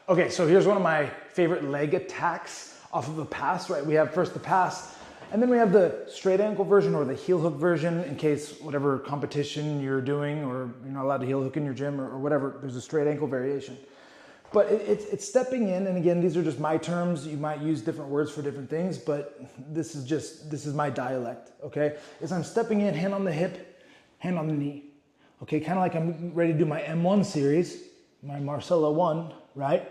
Okay, so here's one of my favorite leg attacks off of a pass, right? We have first the pass, and then we have the straight ankle version or the heel hook version in case whatever competition you're doing or you're not allowed to heel hook in your gym or whatever, there's a straight ankle variation. But it's stepping in, and again, these are just my terms. You might use different words for different things, but this is my dialect, okay? Is I'm stepping in, hand on the hip, hand on the knee, okay? Kind of like I'm ready to do my M1 series, my Marcella 1, right?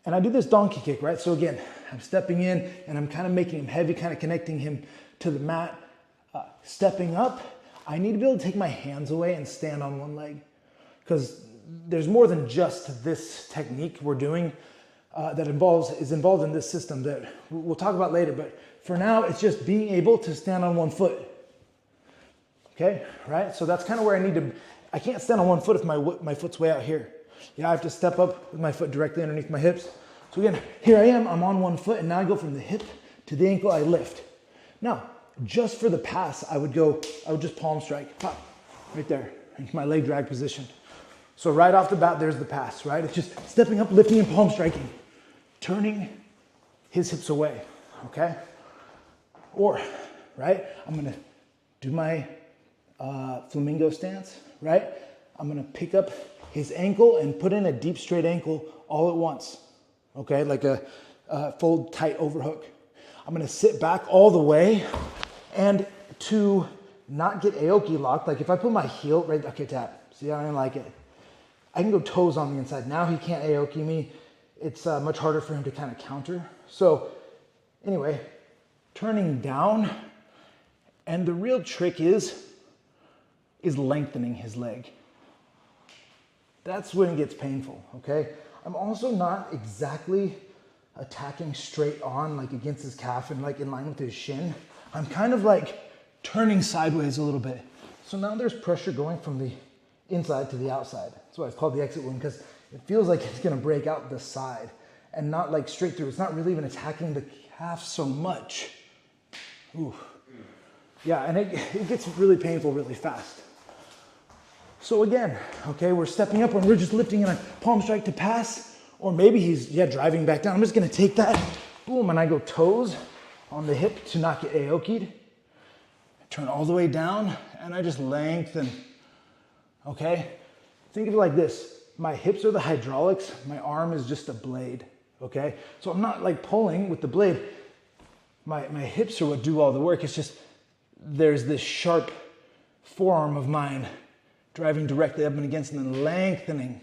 And I do this donkey kick, right? So again, I'm stepping in and I'm kind of making him heavy, kind of connecting him to the mat. Stepping up, I need to be able to take my hands away and stand on one leg because there's more than just this technique we're doing that is involved in this system that we'll talk about later. But for now, it's just being able to stand on one foot. Okay, right? So that's kind of where I can't stand on one foot if my foot's way out here. Yeah, I have to step up with my foot directly underneath my hips. So again, here I am, I'm on one foot, and now I go from the hip to the ankle, I lift. Now, just for the pass, I would just palm strike, pop, right there, into my leg drag position. So right off the bat, there's the pass, right? It's just stepping up, lifting, and palm striking, turning his hips away, okay? Or, right, I'm gonna do my flamingo stance, right? I'm gonna pick up his ankle and put in a deep straight ankle all at once, okay? Like a full tight overhook. I'm gonna sit back all the way, and to not get Aoki locked, like if I put my heel right, okay, tap, see how I didn't like it? I can go toes on the inside. Now he can't Aoki me. It's much harder for him to kind of counter. So anyway, turning down, and the real trick is lengthening his leg. That's when it gets painful, okay? I'm also not exactly attacking straight on, like against his calf and like in line with his shin. I'm kind of like turning sideways a little bit. So now there's pressure going from the inside to the outside. That's why it's called the exit wound, because it feels like it's gonna break out the side and not like straight through. It's not really even attacking the calf so much. Ooh. Yeah, and it gets really painful really fast. So again, okay, we're stepping up and we're just lifting and I palm strike to pass, or maybe he's, driving back down. I'm just gonna take that, boom, and I go toes on the hip to not get Aoki'd. Turn all the way down and I just lengthen, okay? Think of it like this. My hips are the hydraulics, my arm is just a blade, okay? So I'm not like pulling with the blade. My hips are what do all the work. It's just there's this sharp forearm of mine driving directly up and against and then lengthening.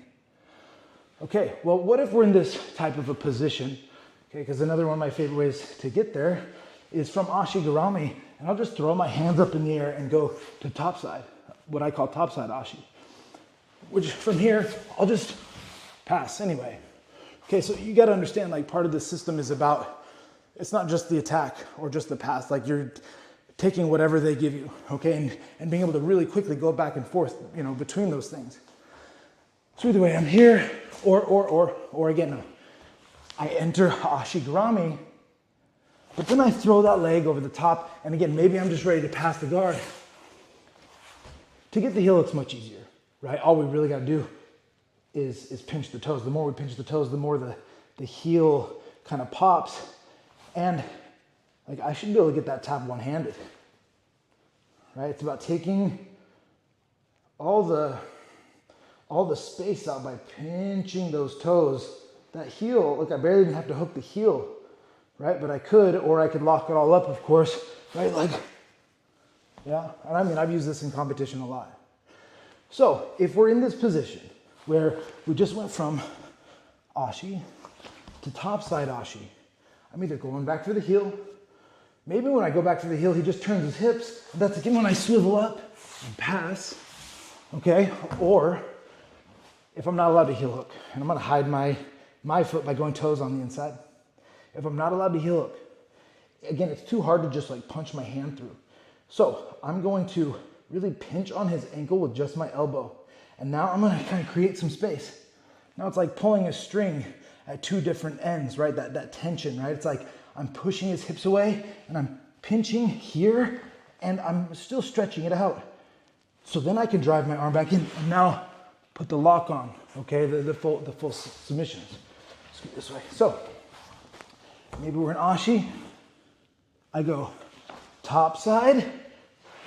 Okay, well, what if we're in this type of a position? Okay, because another one of my favorite ways to get there is from Ashigarami, and I'll just throw my hands up in the air and go to topside, what I call topside Ashi. Which from here, I'll just pass anyway. Okay, so you gotta understand, like part of the system is about, it's not just the attack or just the pass, like you're taking whatever they give you, okay, and being able to really quickly go back and forth, between those things. So either way, I'm here, or again, no. I enter Ashigarami, but then I throw that leg over the top, and again, maybe I'm just ready to pass the guard. To get the heel, it's much easier, right? All we really gotta do is pinch the toes. The more we pinch the toes, the more the heel kind of pops, and like I should be able to get that tap one-handed, right? It's about taking all the space out by pinching those toes. That heel, look, I barely even have to hook the heel, right? But I could, or I could lock it all up, of course, right? Like, yeah, and I mean, I've used this in competition a lot. So if we're in this position where we just went from Ashi to topside Ashi, I'm either going back for the heel. Maybe when I go back for the heel, he just turns his hips. And that's again when I swivel up and pass, okay? Or if I'm not allowed to heel hook, and I'm gonna hide my foot by going toes on the inside. If I'm not allowed to heel hook, again, it's too hard to just like punch my hand through. So I'm going to really pinch on his ankle with just my elbow. And now I'm gonna kind of create some space. Now it's like pulling a string at two different ends, right? That tension, right? It's like I'm pushing his hips away and I'm pinching here and I'm still stretching it out. So then I can drive my arm back in and now put the lock on, okay? The full submissions. Let's get this way. So maybe we're in ashi. I go top side,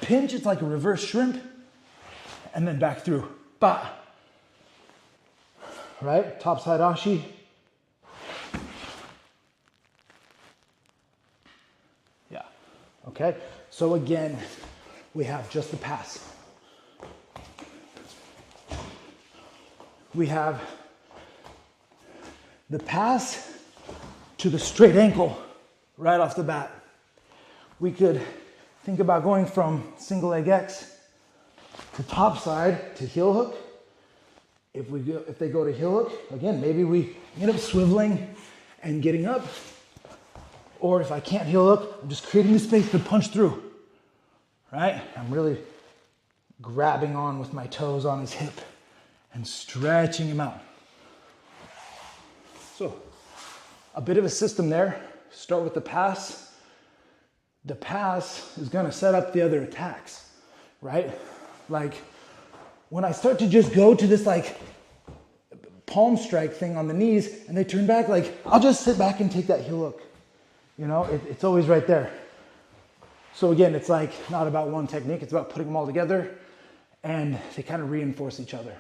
pinch, it's like a reverse shrimp, and then back through. Ba. Right? Top side ashi. Yeah. Okay. So again, we have just the pass. We have the pass to the straight ankle right off the bat. We could think about going from single leg X to top side to heel hook. If they go to heel hook, again, maybe we end up swiveling and getting up. Or if I can't heel hook, I'm just creating the space to punch through, right? I'm really grabbing on with my toes on his hip and stretching him out. So a bit of a system there. Start with the pass. The pass is gonna set up the other attacks, right? Like when I start to just go to this like palm strike thing on the knees and they turn back, like I'll just sit back and take that heel hook. You know, it's always right there. So again, it's like not about one technique, it's about putting them all together and they kind of reinforce each other.